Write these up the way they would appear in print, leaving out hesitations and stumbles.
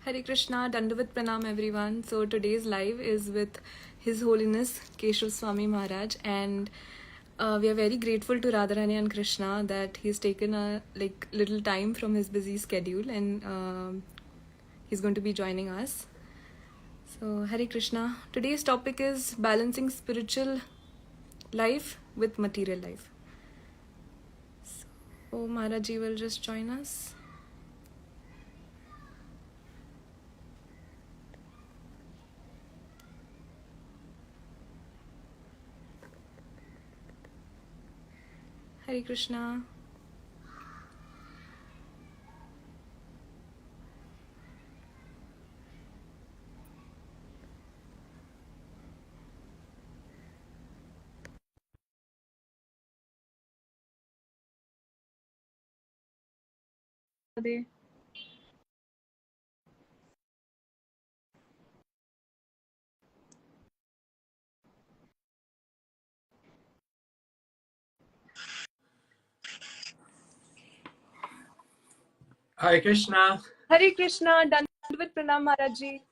Hare Krishna, Dandavat Pranam everyone. So today's live is with His Holiness Keshava Swami Maharaj, and we are very grateful to Radharani and Krishna that he's taken a little time from his busy schedule, and he's going to be joining us. So Hare Krishna. Today's topic is balancing spiritual life with material life. So Maharaji will just join us. Hare Krishna. Hare Krishna. Hare Krishna, Dandavat Pranam Maharaji.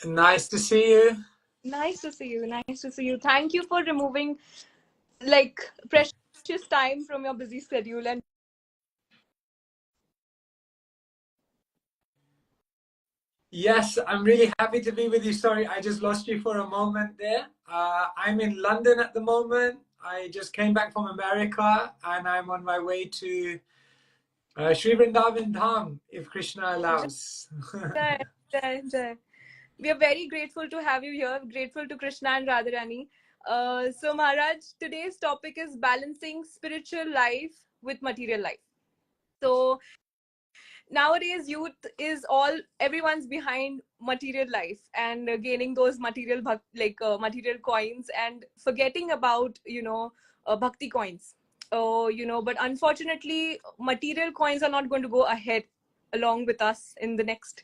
Nice to see you. Nice to see you. Nice to see you. Thank you for removing precious time from your busy schedule and Yes, I'm really happy to be with you. Sorry, I just lost you for a moment there. I'm in London at the moment. I just came back from America and I'm on my way to Sri Vrindavan Dham, if Krishna allows. Jai, Jai, Jai. We are very grateful to have you here. Grateful to Krishna and Radharani. So Maharaj, today's topic is balancing spiritual life with material life. So nowadays youth is everyone's behind material life and gaining those material coins and forgetting about bhakti coins. But unfortunately material coins are not going to go ahead along with us in the next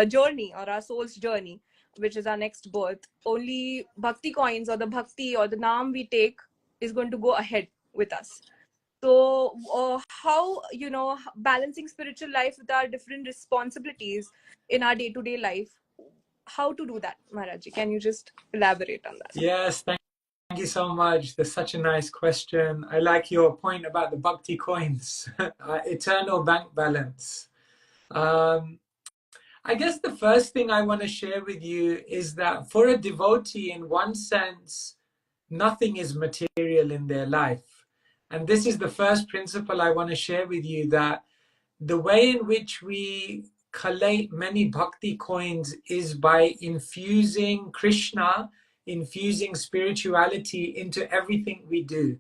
journey, or our soul's journey, which is our next birth. Only bhakti coins, or the bhakti or the naam we take, is going to go ahead with us. So how balancing spiritual life with our different responsibilities in our day-to-day life, how to do that, Maharaji? Can you just elaborate on that? Yes, thank you so much. That's such a nice question. I like your point about the bhakti coins, eternal bank balance. I guess the first thing I want to share with you is that for a devotee, in one sense, nothing is material in their life. And this is the first principle I want to share with you, that the way in which we collate many bhakti coins is by infusing Krishna, infusing spirituality into everything we do.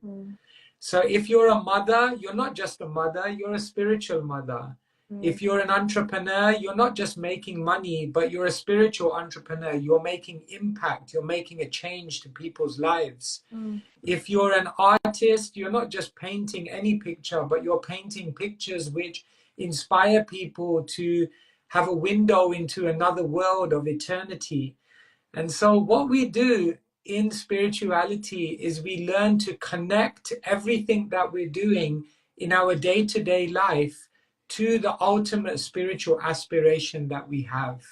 So if you're a mother, you're not just a mother, you're a spiritual mother. If you're an entrepreneur, you're not just making money, but you're a spiritual entrepreneur. You're making impact, you're making a change to people's lives. If you're an artist, you're not just painting any picture, but you're painting pictures which inspire people to have a window into another world of eternity. And so what we do in spirituality is we learn to connect everything that we're doing in our day-to-day life to the ultimate spiritual aspiration that we have.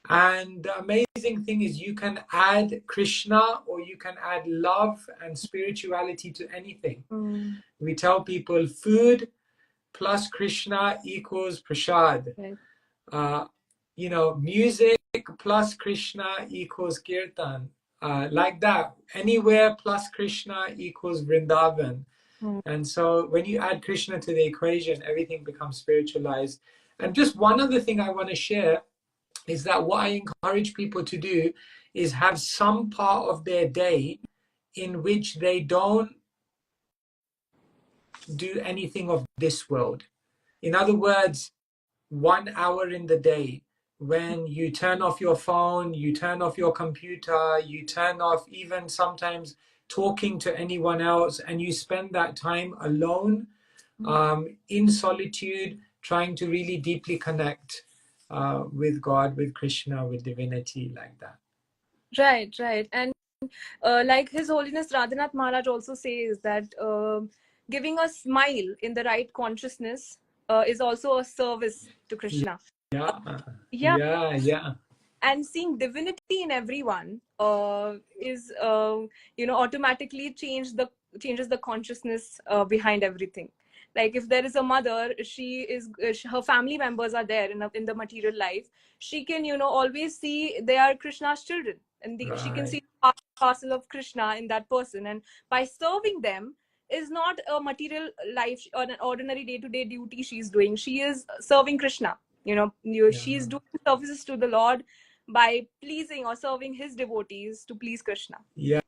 And the amazing thing is you can add Krishna or you can add love and spirituality to anything. We tell people food plus Krishna equals prasad. Music plus Krishna equals kirtan. Like that. Anywhere plus Krishna equals Vrindavan. And so when you add Krishna to the equation, everything becomes spiritualized. And just one other thing I want to share is that what I encourage people to do is have some part of their day in which they don't do anything of this world. In other words, 1 hour in the day when you turn off your phone, you turn off your computer, you turn off even sometimes talking to anyone else, and you spend that time alone, in solitude, trying to really deeply connect with God, with Krishna, with divinity, like that. Right. And like His Holiness Radhanath Maharaj also says that giving a smile in the right consciousness is also a service to Krishna. Yeah, Yeah, yeah, yeah, and seeing divinity in everyone is automatically changes the consciousness behind everything. Like if there is a mother, her family members are there in the material life. She can always see they are Krishna's children, and she can right. see the parcel of Krishna in that person, and by serving them is not a material life or an ordinary day-to-day duty she's doing. She is serving Krishna. Yeah, She's doing services to the Lord by pleasing or serving his devotees to please Krishna. yeah.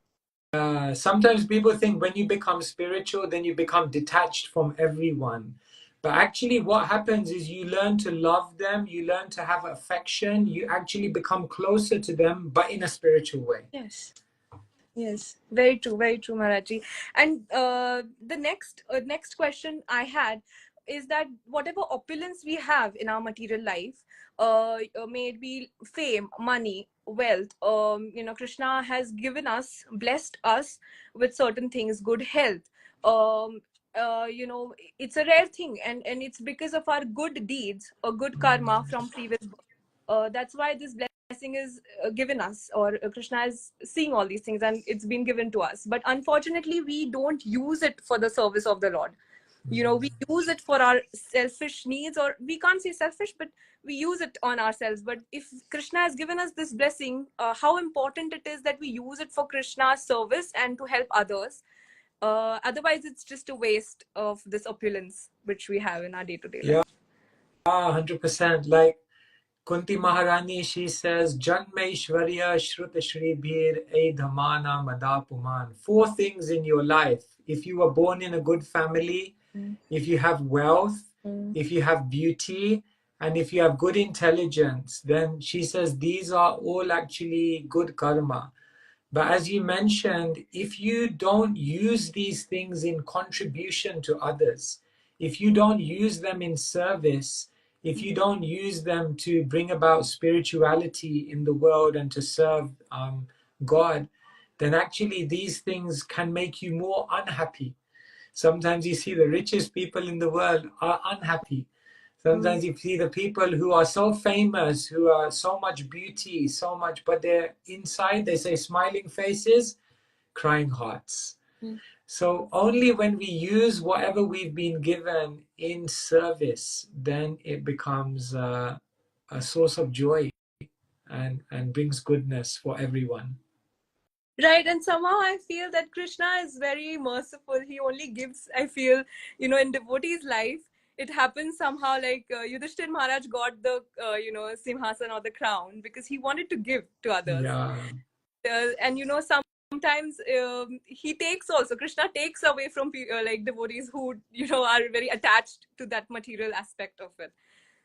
Sometimes people think when you become spiritual, then you become detached from everyone. But actually, what happens is you learn to love them, you learn to have affection, you actually become closer to them, but in a spiritual way. Yes. Yes, very true, Maharaji. And the next question I had is that whatever opulence we have in our material life, may it be fame, money, wealth, Krishna has given us, blessed us with certain things, good health. Um, it's a rare thing, and it's because of our good deeds or good karma from previous birth. That's why this blessing is given us, or Krishna is seeing all these things and it's been given to us, but unfortunately we don't use it for the service of the Lord. We use it for our selfish needs, or we can't say selfish, but we use it on ourselves. But if Krishna has given us this blessing, how important it is that we use it for Krishna's service and to help others. Otherwise it's just a waste of this opulence which we have in our day-to-day Yeah, life. 100%. Like Kunti Maharani, she says, Janme Shvarya Shruta Shri Bir E Dhamana Madapuman. Four things in your life. If you were born in a good family, if you have wealth, if you have beauty, and if you have good intelligence, then she says these are all actually good karma. But as you mentioned, if you don't use these things in contribution to others, if you don't use them in service, if you don't use them to bring about spirituality in the world and to serve God, then actually these things can make you more unhappy. Sometimes you see the richest people in the world are unhappy. Sometimes you see the people who are so famous, who are so much beauty, so much, but they're inside, they say smiling faces, crying hearts. So only when we use whatever we've been given in service, then it becomes a source of joy and brings goodness for everyone. Right, and somehow I feel that Krishna is very merciful. He only gives, I feel, in devotee's life, it happens somehow like Yudhishthir Maharaj got the, Simhasan or the crown because he wanted to give to others. Yeah. And, sometimes he takes also, Krishna takes away from like devotees who, are very attached to that material aspect of it.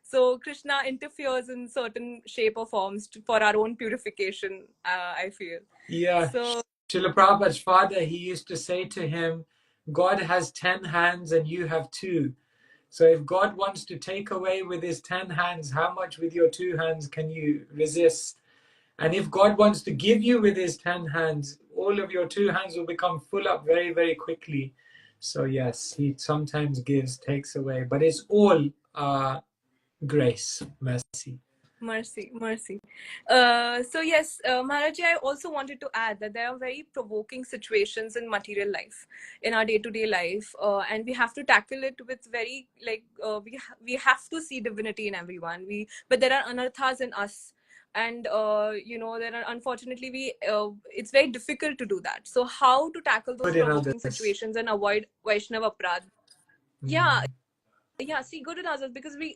So Krishna interferes in certain shape or forms for our own purification, I feel. Yeah. So Srila Prabhupada's father, he used to say to him, God has 10 hands and you have two. So if God wants to take away with his 10 hands, how much with your two hands can you resist? And if God wants to give you with his 10 hands, all of your two hands will become full up very, very quickly. So yes, he sometimes gives, takes away, but it's all grace, mercy. mercy. So yes, Maharaji, I also wanted to add that there are very provoking situations in material life, in our day-to-day life, and we have to tackle it with very we have to see divinity in everyone. But there are anarthas in us, and there are, unfortunately, it's very difficult to do that. So how to tackle those Good in provoking others. situations and avoid Vaishnava aparadh? Yeah, yeah, see, good in others, because we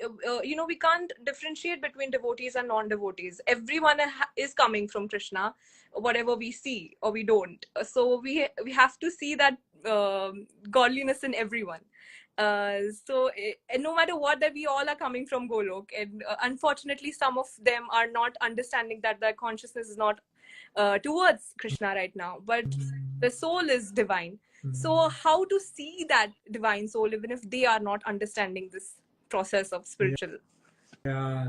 can't differentiate between devotees and non-devotees. Everyone is coming from Krishna, whatever we see or we don't. So we have to see that godliness in everyone. And no matter what, that we all are coming from Golok, and unfortunately some of them are not understanding that their consciousness is not towards Krishna right now, but the soul is divine. So how to see that divine soul even if they are not understanding this process of spiritual? Yeah,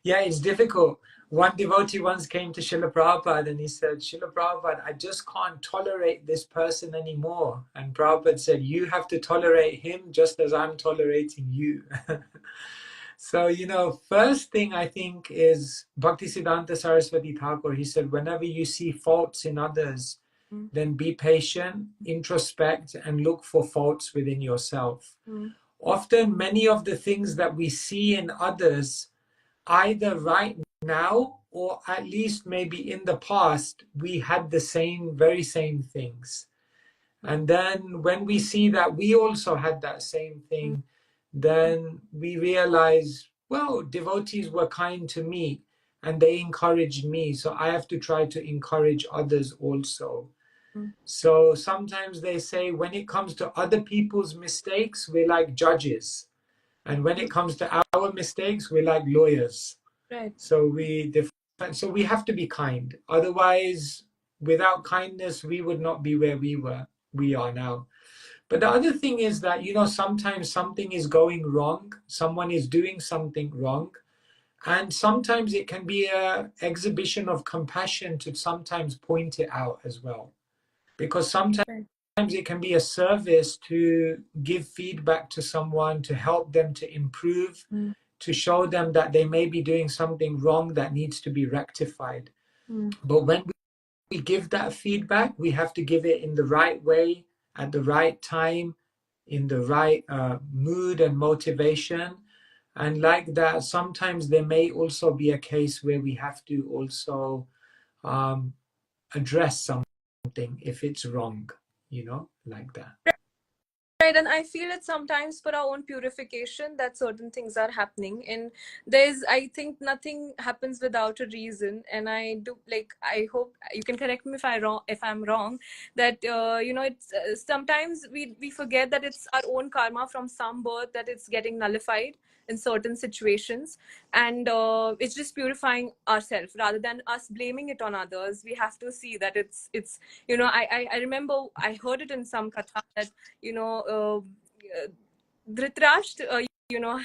it's difficult. One devotee once came to Srila Prabhupada and he said, Srila Prabhupada, I just can't tolerate this person anymore. And Prabhupada said, you have to tolerate him just as I'm tolerating you. So, first thing I think is Bhaktisiddhanta Saraswati Thakur. He said, whenever you see faults in others, Mm. then be patient, introspect, and look for faults within yourself. Mm. Often, many of the things that we see in others, either right now or at least maybe in the past, we had the very same things. And then when we see that we also had that same Mm. thing, then we realize, well, devotees were kind to me and they encouraged me. So I have to try to encourage others also. Mm. So sometimes they say when it comes to other people's mistakes, we're like judges. And when it comes to our mistakes, we're like lawyers. Right. So we have to be kind. Otherwise, without kindness, we would not be where we are now. But the other thing is that, sometimes something is going wrong, someone is doing something wrong, and sometimes it can be an exhibition of compassion to sometimes point it out as well. Because sometimes Right. it can be a service to give feedback to someone, to help them to improve, Mm. to show them that they may be doing something wrong that needs to be rectified. Mm. But when we give that feedback, we have to give it in the right way, at the right time, in the right mood and motivation. And like that, sometimes there may also be a case where we have to also address something if it's wrong, like that. Right, and I feel it sometimes for our own purification that certain things are happening, and I think nothing happens without a reason, and I hope you can correct me if I'm wrong, that it's sometimes we forget that it's our own karma from some birth that it's getting nullified in certain situations, and it's just purifying ourselves rather than us blaming it on others. We have to see that it's I remember I heard it in some katha that you know, Dhritarashtra,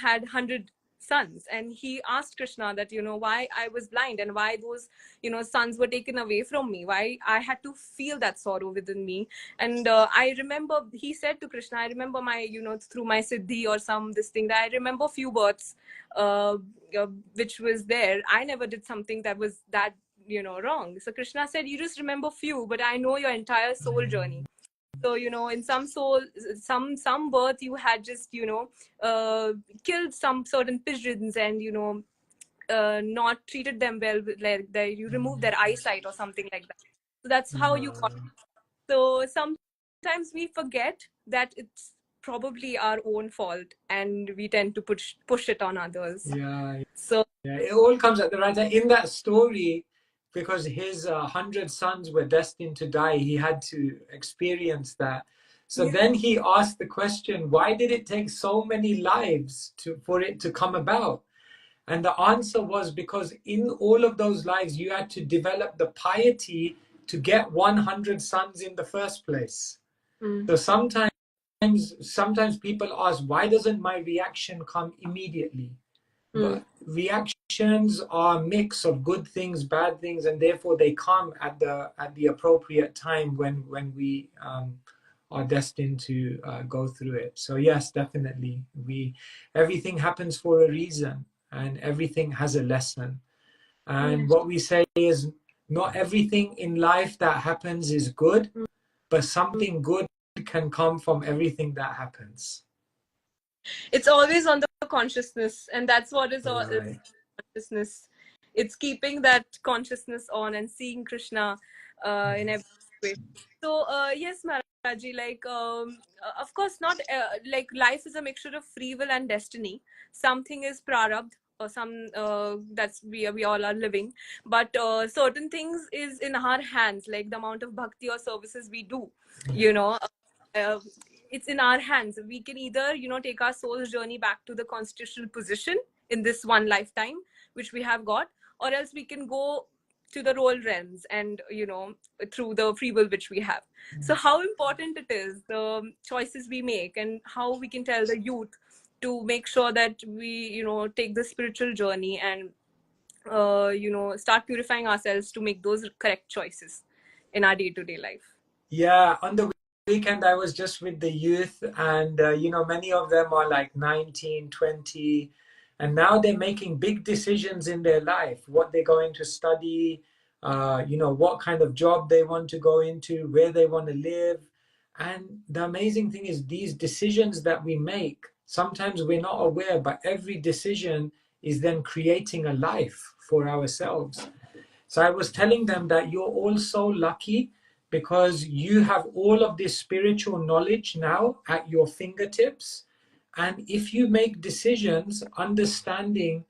had 100 sons, and he asked Krishna that, why I was blind and why those, sons were taken away from me, why I had to feel that sorrow within me. And I remember he said to Krishna, I remember my, through my siddhi or this thing, that I remember few births, uh, which was there. I never did something that was that, wrong. So Krishna said, you just remember few, but I know your entire soul journey. So in some soul, some birth you had just uh, killed some certain pigeons, and not treated them well, like you removed their eyesight or something like that. So that's how you got. So sometimes we forget that it's probably our own fault, and we tend to push it on others. Yeah, So yeah, it all comes at the right time. In that story, because his 100 sons were destined to die, he had to experience that. So yeah. then he asked the question, why did it take so many lives for it to come about? And the answer was because in all of those lives, you had to develop the piety to get 100 sons in the first place. Mm. So sometimes people ask, why doesn't my reaction come immediately? Mm. But reactions are a mix of good things, bad things, and therefore they come at the appropriate time when we are destined to go through it. So yes, definitely, everything happens for a reason, and everything has a lesson. And Yes. what we say is, not everything in life that happens is good, but Mm. something good can come from everything that happens. It's always on the consciousness, and that's what is all Right. consciousness. It's keeping that consciousness on and seeing Krishna in every way. So yes, Maharaji, of course not, like life is a mixture of free will and destiny. Something is prarabdh, or some that's we all are living, but certain things is in our hands, like the amount of bhakti or services we do, you know uh, it's in our hands. We can either take our soul's journey back to the constitutional position in this one lifetime which we have got, or else we can go to the role realms, and through the free will which we have. So how important it is, the choices we make, and how we can tell the youth to make sure that we take the spiritual journey, and start purifying ourselves to make those correct choices in our day-to-day life. Yeah, on the weekend I was just with the youth, and many of them are like 19, 20, And now they're making big decisions in their life, what they're going to study, what kind of job they want to go into, where they want to live. And the amazing thing is these decisions that we make, sometimes we're not aware, but every decision is then creating a life for ourselves. So I was telling them that you're all so lucky because you have all of this spiritual knowledge now at your fingertips. And if you make decisions understanding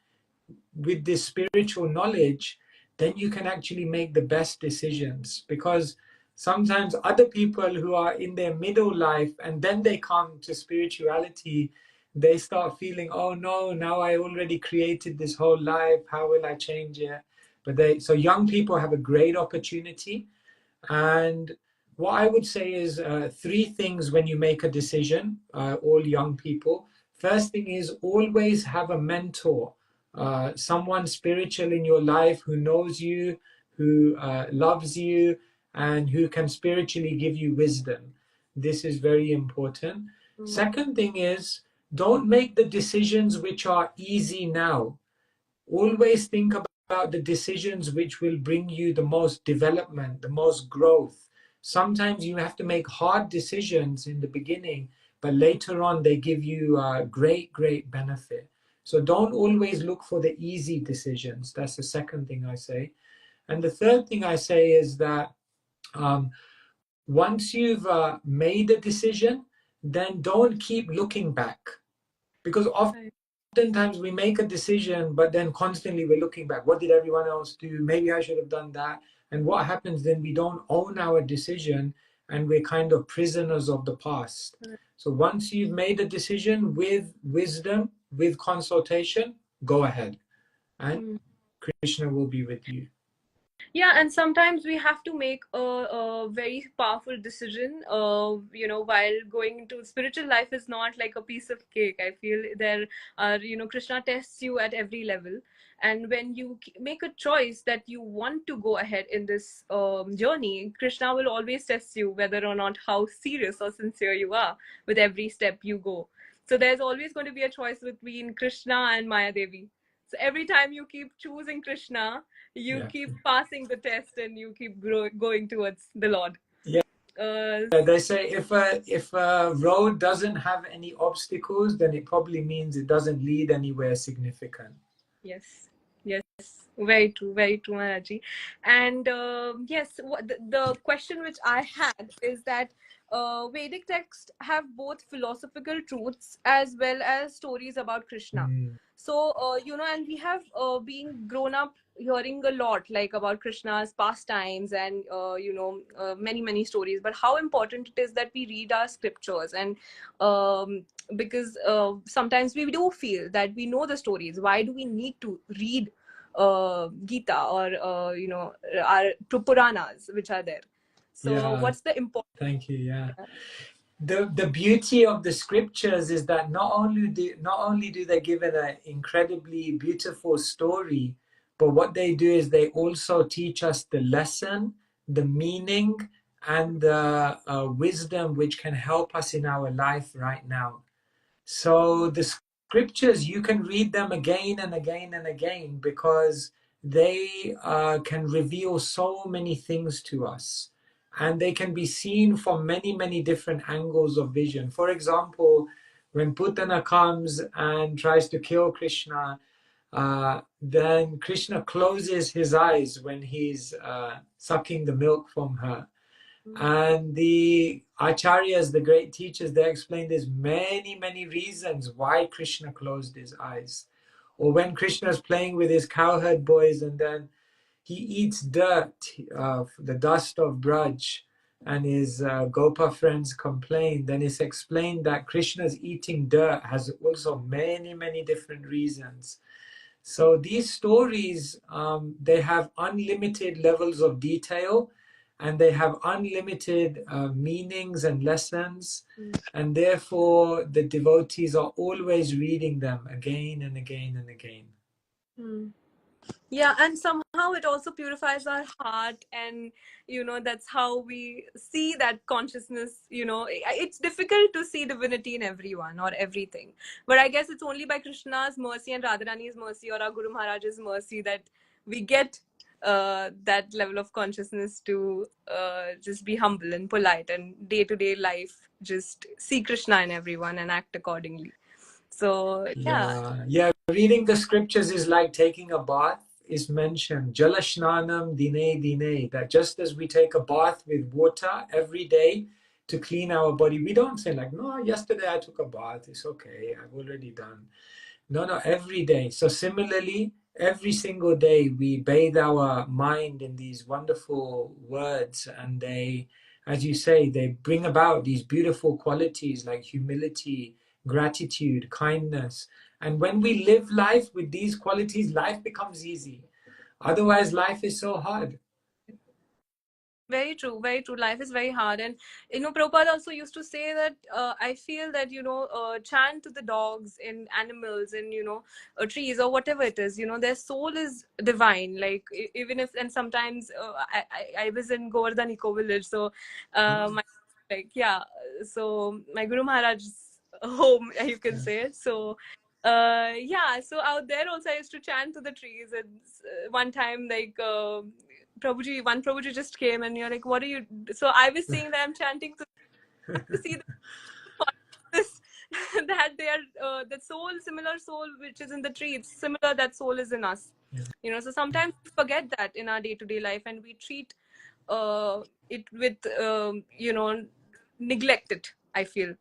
with this spiritual knowledge, then you can actually make the best decisions. Because sometimes other people who are in their middle life and then they come to spirituality, they start feeling, oh no, now I already created this whole life, how will I change it? So young people have a great opportunity. And what I would say is three things when you make a decision, all young people. First thing is always have a mentor, someone spiritual in your life who knows you, who loves you, and who can spiritually give you wisdom. This is very important. Second thing is don't make the decisions which are easy now. Always think about the decisions which will bring you the most development, the most growth. Sometimes you have to make hard decisions in the beginning, but later on they give you great benefit. So don't always look for the easy decisions. That's the second thing I say. And the third thing I say is that once you've made a decision, then don't keep looking back. Because oftentimes we make a decision, but then constantly we're looking back. What did everyone else do? Maybe I should have done that. And what happens then? We don't own our decision and we're kind of prisoners of the past. So once you've made a decision with wisdom, with consultation, go ahead. And Krishna will be with you. Yeah, and sometimes we have to make a very powerful decision. While going into spiritual life is not like a piece of cake. I feel there are, Krishna tests you at every level. And when you make a choice that you want to go ahead in this journey, Krishna will always test you whether or not how serious or sincere you are with every step you go. So there's always going to be a choice between Krishna and Maya Devi. So every time you keep choosing Krishna, you keep passing the test and you keep going towards the Lord. Yeah. They say if a road doesn't have any obstacles, then it probably means it doesn't lead anywhere significant. Yes. Very true, Maharaji. And yes, the question which I had is that Vedic texts have both philosophical truths as well as stories about Krishna. So, and we have been grown up hearing a lot like about Krishna's pastimes and, many stories. But how important it is that we read our scriptures and because sometimes we do feel that we know the stories. Why do we need to read Gita or our Puranas which are there? So what's the importance? Thank you. Yeah. The beauty of the scriptures is that not only do they give it an incredibly beautiful story, but what they do is they also teach us the lesson, the meaning, and the wisdom which can help us in our life right now. So the scriptures, you can read them again and again and again because they can reveal so many things to us. And they can be seen from many different angles of vision. For example, when Putana comes and tries to kill Krishna, then Krishna closes his eyes when he's sucking the milk from her. And the acharyas, the great teachers, they explain there's many reasons why Krishna closed his eyes. Or when Krishna is playing with his cowherd boys and then he eats dirt, the dust of Braj, and his Gopa friends complain, then it's explained that Krishna's eating dirt has also many different reasons. So these stories, they have unlimited levels of detail and they have unlimited meanings and lessons. And therefore, the devotees are always reading them again and again and again. Yeah, and somehow somehow it also purifies our heart, and that's how we see that consciousness. It's difficult to see divinity in everyone or everything, but I guess it's only by Krishna's mercy and Radharani's mercy or our Guru Maharaj's mercy that we get that level of consciousness to just be humble and polite, and day-to-day life just see Krishna in everyone and act accordingly. So Yeah. Reading the scriptures is like taking a bath. Is mentioned Jalashnanam dine dine, that just as we take a bath with water every day to clean our body, we don't say like, no, yesterday I took a bath, it's okay, I've already done. No, every day. So similarly, every single day we bathe our mind in these wonderful words, and they, as you say, they bring about these beautiful qualities like humility, gratitude, kindness. And when we live life with these qualities, life becomes easy. Otherwise, life is so hard. very true, very true. Life is very hard. And, Prabhupada also used to say that I feel that, chant to the dogs and animals and, trees or whatever it is, their soul is divine. Like, even if, and sometimes I was in Govardhan Eco Village. So, so my Guru Maharaj's home, you can say. So, so out there also I used to chant to the trees. And one time, like, one Prabhuji just came, and you're like, what are you? So I was saying that I'm chanting to see this, that they are the soul, similar soul which is in the tree. It's similar, that soul is in us. So sometimes we forget that in our day-to-day life, and we treat it with neglect it, I feel.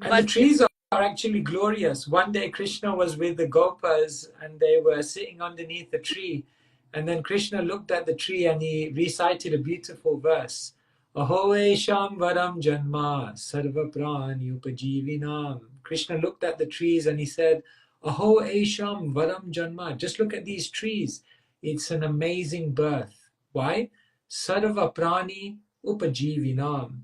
And the But trees are actually glorious. One day Krishna was with the Gopas and they were sitting underneath a tree. And then Krishna looked at the tree and he recited a beautiful verse. Aho esham varam janma sarva prani upajivinam. Krishna looked at the trees and he said, Aho esham varam janma. Just look at these trees. It's an amazing birth. Why? Sarva prani upajivinam.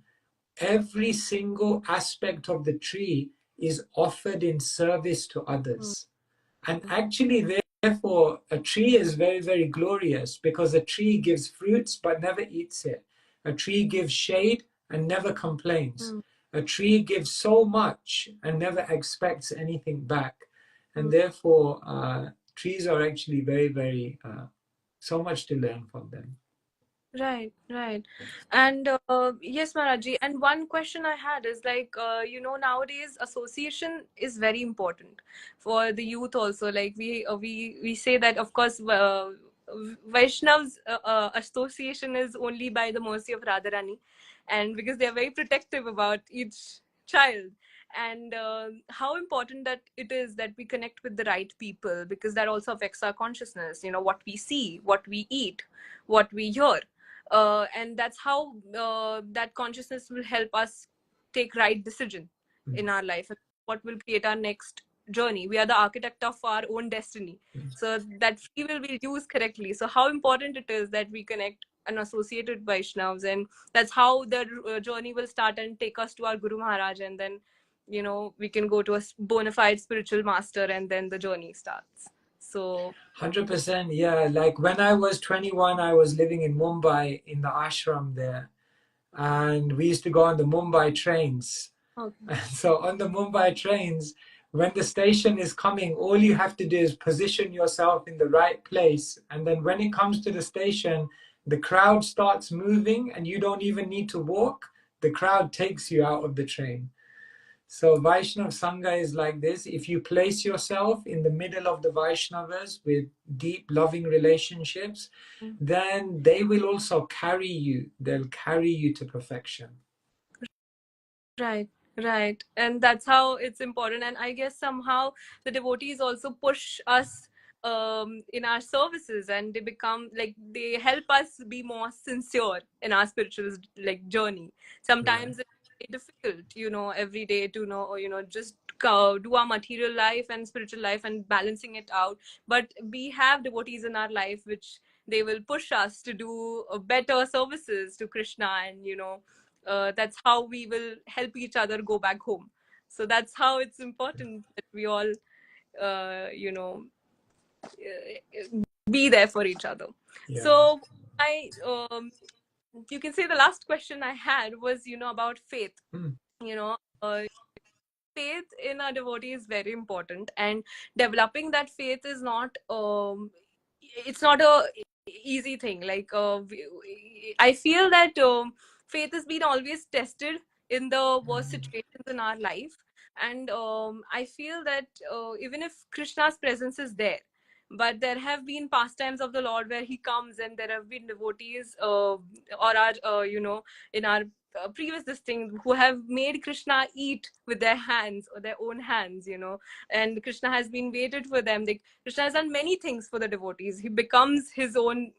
Every single aspect of the tree is offered in service to others. And actually, therefore, a tree is very, very glorious because a tree gives fruits but never eats it. A tree gives shade and never complains. A tree gives so much and never expects anything back. And therefore, trees are actually very, very, so much to learn from them. Right, right. And yes, Maharaji. And one question I had is like, nowadays association is very important for the youth also. Like we say that, of course, Vaishnav's association is only by the mercy of Radharani, and because they are very protective about each child. And how important that it is that we connect with the right people, because that also affects our consciousness. What we see, what we eat, what we hear, and that's how that consciousness will help us take right decision in our life, and what will create our next journey. We are the architect of our own destiny, so that free will be used correctly. So how important it is that we connect and associate with Vaishnavas, and that's how the journey will start and take us to our Guru Maharaj, and then we can go to a bona fide spiritual master, and then the journey starts. So 100%, yeah. Like when I was 21, I was living in Mumbai in the ashram there, and we used to go on the Mumbai trains. okay. And so on the Mumbai trains, when the station is coming, all you have to do is position yourself in the right place. And then when it comes to the station, the crowd starts moving and you don't even need to walk. The crowd takes you out of the train. So Vaishnav Sangha is like this. If you place yourself in the middle of the Vaishnavas with deep, loving relationships, then they will also carry you. They'll carry you to perfection. Right, right. And that's how it's important. And I guess somehow the devotees also push us in our services, and they become like, they help us be more sincere in our spiritual like journey. Sometimes Right. it's difficult, every day to know, or, just do our material life and spiritual life and balancing it out. But we have devotees in our life which they will push us to do better services to Krishna, and that's how we will help each other go back home. So that's how it's important that we all uh, you know be there for each other. Yeah. So I you can say the last question I had was, about faith. Mm. You know, faith in a devotee is very important, and developing that faith is not it's not a easy thing. Like I feel that faith has been always tested in the worst situations in our life, and I feel that even if Krishna's presence is there, but there have been pastimes of the Lord where he comes, and there have been devotees or our in our previous this thing, who have made Krishna eat with their hands, or their own hands, and Krishna has been waited for them. Like, Krishna has done many things for the devotees. He becomes his own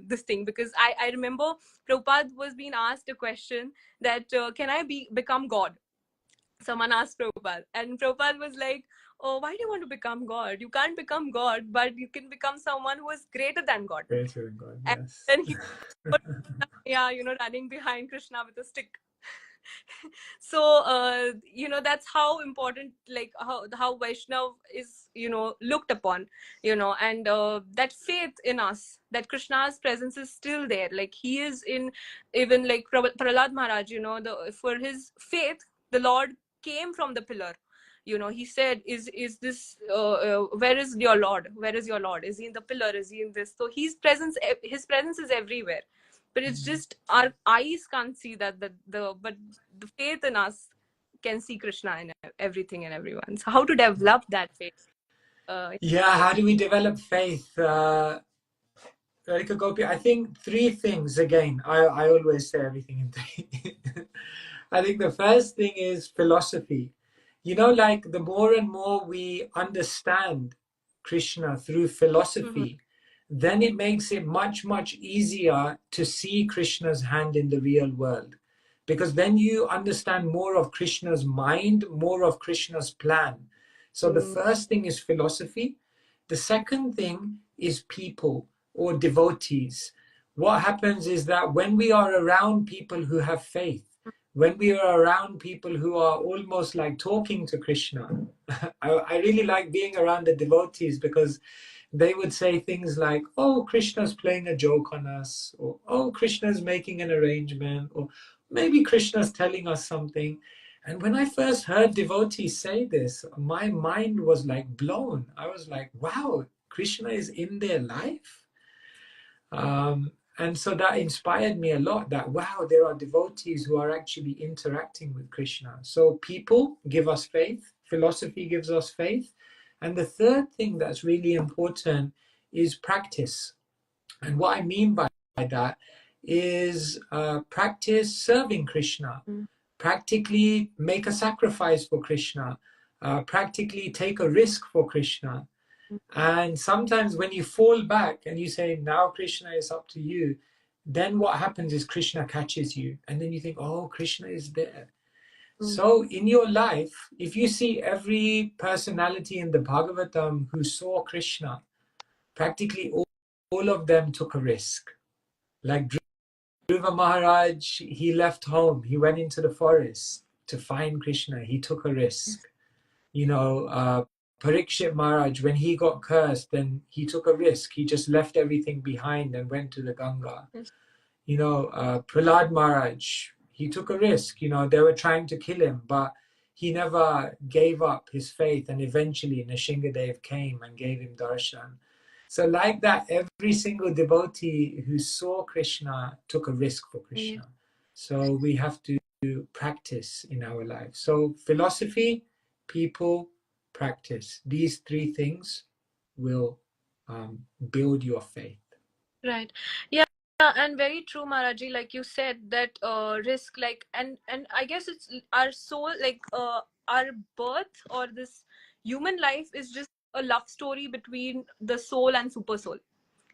this thing, because I remember Prabhupada was being asked a question that can I become God? Someone asked Prabhupada, and Prabhupada was like, oh, why do you want to become God? You can't become God, but you can become someone who is greater than God. Greater than God, And yes. then he yeah, running behind Krishna with a stick. So that's how important, like how Vaishnav is looked upon, and that faith in us, that Krishna's presence is still there. Like, he is in, even like Prahlad Maharaj, for his faith, the Lord came from the pillar. He said, is this where is your Lord? Where is your Lord? Is he in the pillar? Is he in this? So his presence is everywhere, but it's just our eyes can't see that, but the faith in us can see Krishna in everything and everyone. So how to develop that faith? Yeah, how do we develop faith? Radhika Gopi, I think three things. Again, I always say everything in three. I think the first thing is philosophy. Like, the more and more we understand Krishna through Mhm. philosophy, then it makes it much, much easier to see Krishna's hand in the real world. Because then you understand more of Krishna's mind, more of Krishna's plan. So the Mm. first thing is philosophy. The second thing is people or devotees. What happens is that when we are around people who have faith, when we are around people who are almost like talking to Krishna, I really like being around the devotees, because they would say things like, oh, Krishna's playing a joke on us, or oh, Krishna's making an arrangement, or maybe Krishna's telling us something. And when I first heard devotees say this, my mind was like blown. I was like, wow, Krishna is in their life. And so that inspired me a lot, that wow, there are devotees who are actually interacting with Krishna. So people give us faith, philosophy gives us faith. And the third thing that's really important is practice. And what I mean by that is practice serving Krishna, Mm. practically make a sacrifice for Krishna, practically take a risk for Krishna. And sometimes when you fall back and you say, now Krishna is up to you, then what happens is Krishna catches you. And then you think, oh, Krishna is there. Mm. So in your life, if you see every personality in the Bhagavatam who saw Krishna, practically all of them took a risk. Like Dhruva Maharaj, he left home, he went into the forest to find Krishna, he took a risk. Parikshit Maharaj, when he got cursed, then he took a risk. He just left everything behind and went to the Ganga. Yes. Prahlad Maharaj, he took a risk. They were trying to kill him, but he never gave up his faith. And eventually Nrsingadev came and gave him darshan. So like that, every single devotee who saw Krishna took a risk for Krishna. So we have to practice in our life. So philosophy, people, practice. These three things will build your faith. Right. Yeah, and very true, Maharaji. Like you said, that risk, like, and I guess it's our soul, like our birth, or this human life is just a love story between the soul and super soul.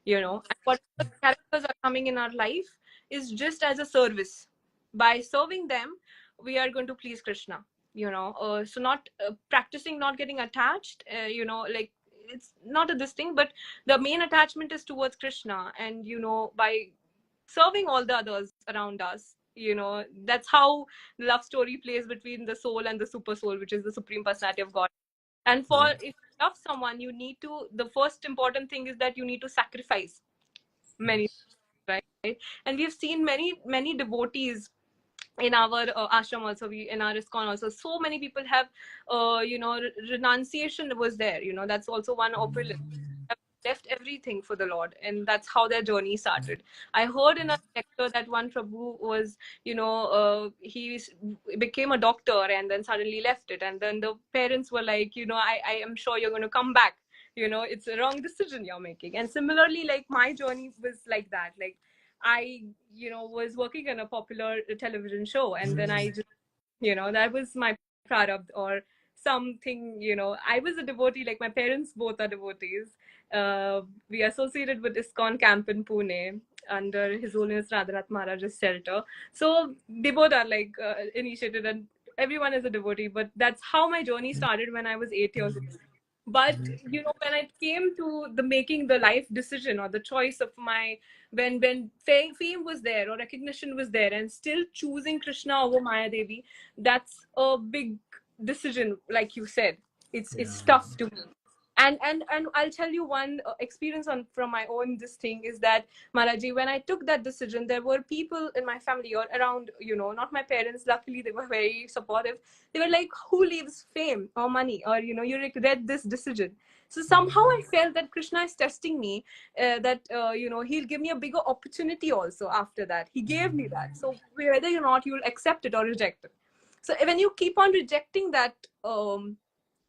And what the characters are coming in our life is just as a service. By serving them, we are going to please Krishna. So not practicing not getting attached, like, it's not a this thing, but the main attachment is towards Krishna. And by serving all the others around us, that's how the love story plays between the soul and the super soul, which is the Supreme Personality of God. And for Right. if love someone, you need to, the first important thing is that you need to sacrifice many, right? And we've seen many devotees in our ashram also, we in our iskcon also, so many people have renunciation was there, that's also one opulence, have left everything for the Lord, and that's how their journey started. I heard in a lecture that one Prabhu was, became a doctor and then suddenly left it, and then the parents were like, I am sure you're going to come back, it's a wrong decision you're making. And similarly, like my journey was like that. Like I, was working on a popular television show, and then I just, that was my prarabdh or something. I was a devotee. Like my parents both are devotees. We associated with iskcon camp in Pune under His Holiness Radhanath Maharaj's shelter. So they both are like initiated, and everyone is a devotee. But that's how my journey started when I was 8 years old. But when it came to the making the life decision or the choice of my, when fame was there or recognition was there, and still choosing Krishna over Maya Devi, that's a big decision. Like you said, it's tough to me. And I'll tell you one experience on from my own. This thing is that, Maharaji, when I took that decision, there were people in my family or around, not my parents, luckily they were very supportive. They were like, who leaves fame or money, or you regret this decision? So somehow I felt that Krishna is testing me, that he'll give me a bigger opportunity also. After that, he gave me that, so whether or not you'll accept it or reject it. So when you keep on rejecting that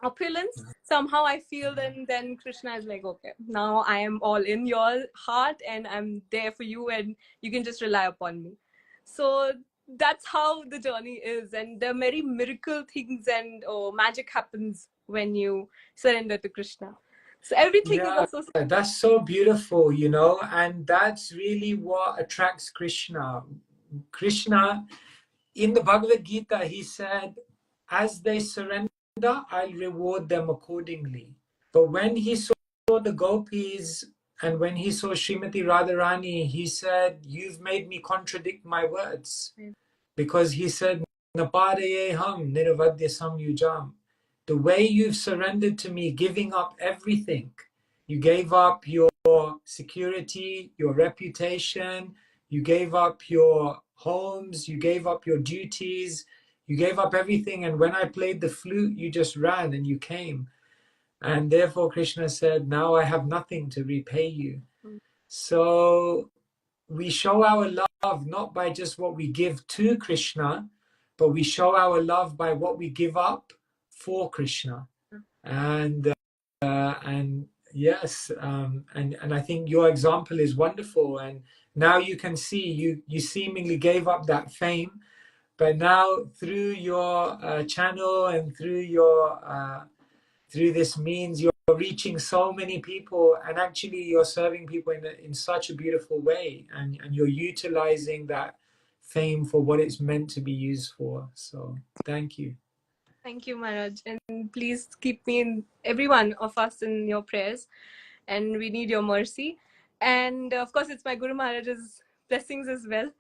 opulence, somehow I feel, then Krishna is like, okay, now I am all in your heart and I'm there for you, and you can just rely upon me. So that's how the journey is, and there are many miracle things, and magic happens when you surrender to Krishna. So everything is Yeah, associated. that's so beautiful, and that's really what attracts Krishna. Krishna, in the Bhagavad Gita, he said, as they surrender, I'll reward them accordingly. But when he saw the gopis and when he saw Srimati Radharani, he said, you've made me contradict my words. Because he said, Naparaye ham nirvadya samyujam. The way you've surrendered to me, giving up everything. You gave up your security, your reputation, you gave up your homes, you gave up your duties, you gave up everything. And when I played the flute, you just ran and you came. And therefore, Krishna said, now I have nothing to repay you. So we show our love not by just what we give to Krishna, but we show our love by what we give up for Krishna. And yes, and I think your example is wonderful. And now you can see you seemingly gave up that fame, but now through your channel and through this means, you're reaching so many people, and actually you're serving people in such a beautiful way, and you're utilizing that fame for what it's meant to be used for. So thank you. Thank you, Maharaj, and please keep me in, every one of us, in your prayers, and we need your mercy. And of course, it's my Guru Maharaj's blessings as well.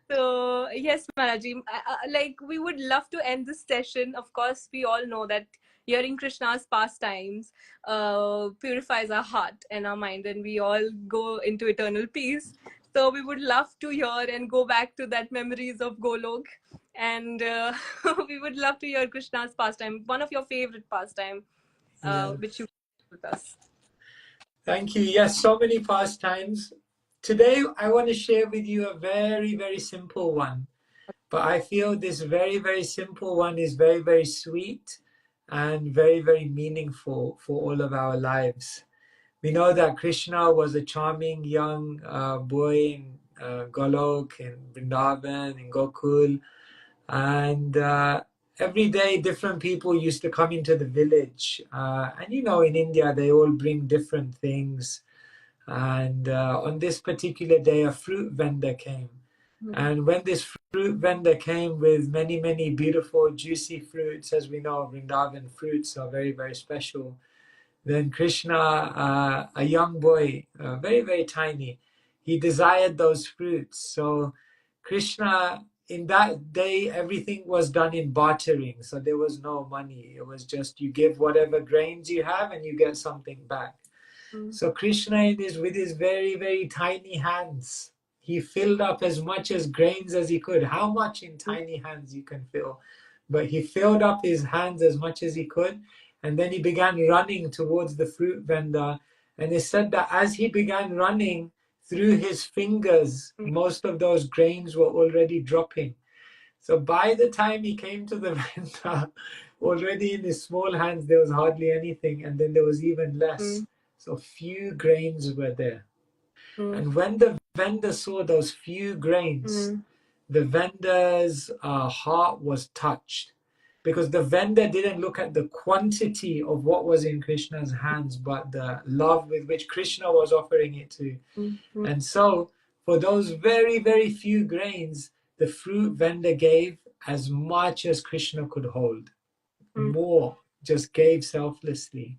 So yes, Maharaji, like we would love to end this session. Of course, we all know that hearing Krishna's pastimes purifies our heart and our mind, and we all go into eternal peace. So we would love to hear and go back to that memories of Golok, and we would love to hear Krishna's pastime, one of your favorite pastime, which you with us. Thank you. Yes, so many pastimes. Today, I want to share with you a very, very simple one. But I feel this very, very simple one is very, very sweet and very, very meaningful for all of our lives. We know that Krishna was a charming young boy in Golok, in Vrindavan, in Gokul. And every day, different people used to come into the village. And in India, they all bring different things. And on this particular day, a fruit vendor came. And when this fruit vendor came with many, many beautiful, juicy fruits, as we know, Vrindavan fruits are very, very special. Then Krishna, a young boy, very, very tiny, he desired those fruits. So Krishna, in that day, everything was done in bartering. So there was no money. It was just you give whatever grains you have and you get something back. So Krishna, with his very, very tiny hands, he filled up as much as grains as he could. How much in tiny hands you can fill? But he filled up his hands as much as he could. And then he began running towards the fruit vendor. And it said that as he began running, through his fingers, most of those grains were already dropping. So by the time he came to the vendor, already in his small hands, there was hardly anything. And then there was even less. So few grains were there. And when the vendor saw those few grains, the vendor's heart was touched, because the vendor didn't look at the quantity of what was in Krishna's hands, but the love with which Krishna was offering it to. And so, for those very, very few grains, the fruit vendor gave as much as Krishna could hold, more, just gave selflessly.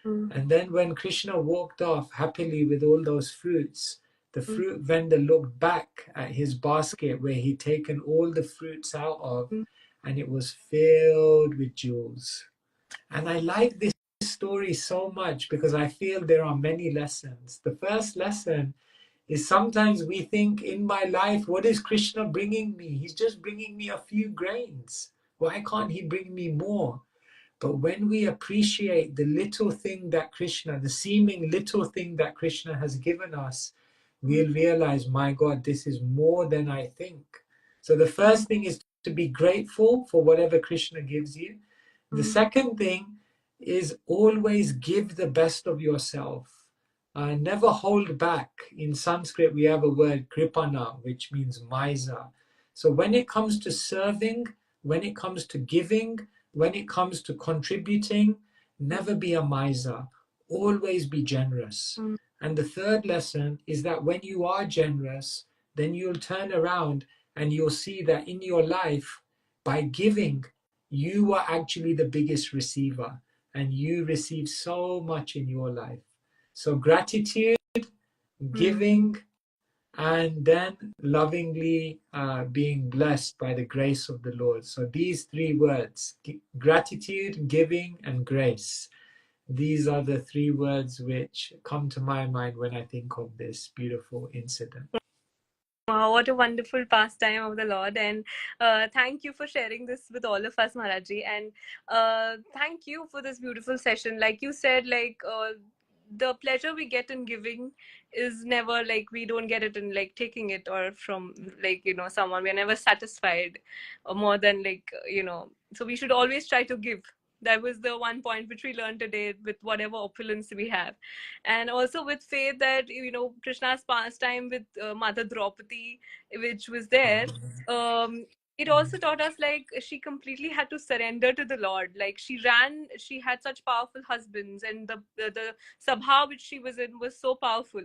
And then when Krishna walked off happily with all those fruits, the fruit vendor looked back at his basket where he'd taken all the fruits out of, and it was filled with jewels. And I like this story so much because I feel there are many lessons. The first lesson is sometimes we think, in my life, what is Krishna bringing me? He's just bringing me a few grains. Why can't he bring me more? But when we appreciate the little thing that Krishna, the seeming little thing that Krishna has given us, we'll realize, my God, this is more than I think. So the first thing is to be grateful for whatever Krishna gives you. The second thing is always give the best of yourself. Never hold back. In Sanskrit, we have a word, kripana, which means miser. So when it comes to serving, when it comes to giving, when it comes to contributing, never be a miser. Always be generous. And the third lesson is that when you are generous, then you'll turn around and you'll see that in your life, by giving, you are actually the biggest receiver, and you receive so much in your life. So gratitude, giving, and then lovingly being blessed by the grace of the Lord. So these three words, gratitude, giving, and grace, these are the three words which come to my mind when I think of this beautiful incident. Wow, what a wonderful pastime of the Lord. And thank you for sharing this with all of us, Maharaji. And thank you for this beautiful session. Like you said, the pleasure we get in giving is never like, we don't get it in like taking it or from like, someone. We're never satisfied more than like, so we should always try to give. That was the one point which we learned today with whatever opulence we have. And also with faith that, Krishna's pastime with Mother Draupadi, which was there, it also taught us like she completely had to surrender to the Lord. Like she had such powerful husbands, and the sabha which she was in was so powerful,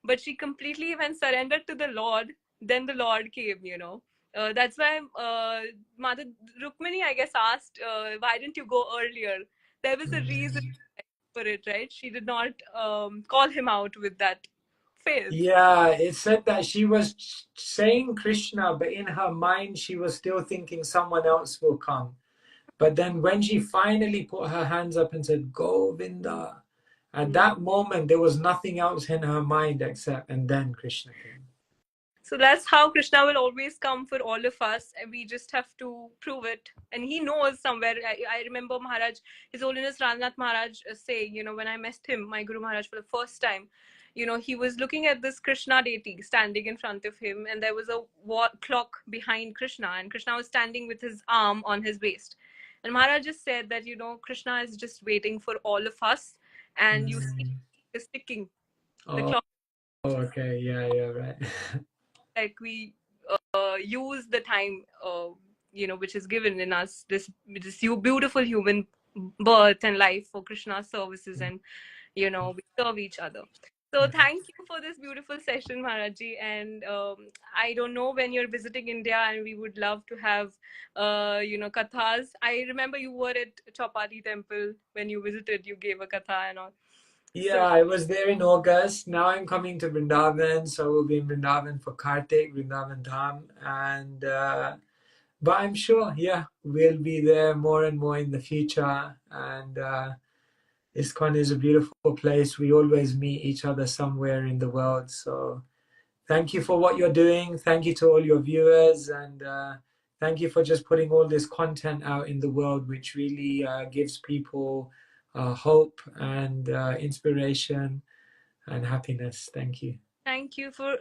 but she completely, when surrendered to the Lord, then the Lord came. That's why Mother Rukmini, I guess, asked, why didn't you go earlier? There was a reason for it, right? She did not call him out with that faith. Yeah, it said that she was saying Krishna, but in her mind, she was still thinking someone else will come. But then when she finally put her hands up and said, Govinda, at that moment, there was nothing else in her mind except, and then Krishna came. So that's how Krishna will always come for all of us, and we just have to prove it. And he knows somewhere. I remember Maharaj, His Holiness Rannath Maharaj saying, when I met him, my Guru Maharaj, for the first time, he was looking at this Krishna deity standing in front of him, and there was a clock behind Krishna, and Krishna was standing with his arm on his waist. And Maharaj just said that, Krishna is just waiting for all of us, and you see, is ticking. The Oh, clock. okay. Yeah, right. Like we use the time which is given in us, this beautiful human birth and life, for Krishna's services, and we serve each other. So thank you for this beautiful session, Maharaji. And I don't know when you're visiting India, and we would love to have kathas. I remember you were at Chapati temple when you visited, you gave a katha and all. So Yeah, I was there in August. Now I'm coming to Vrindavan, so we'll be in Vrindavan for Kartik, Vrindavan Dham, and but I'm sure, yeah, we'll be there more and more in the future. And iskcon is a beautiful place. We always meet each other somewhere in the world. So thank you for what you're doing. Thank you to all your viewers, and thank you for just putting all this content out in the world, which really gives people hope and inspiration and happiness. Thank you. thank you for.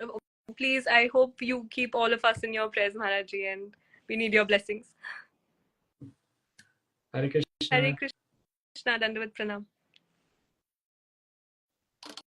Please, I hope you keep all of us in your prayers, Maharaji, and we need your blessings. Hare Hare Krishna. Krishna, Dandavat Pranam.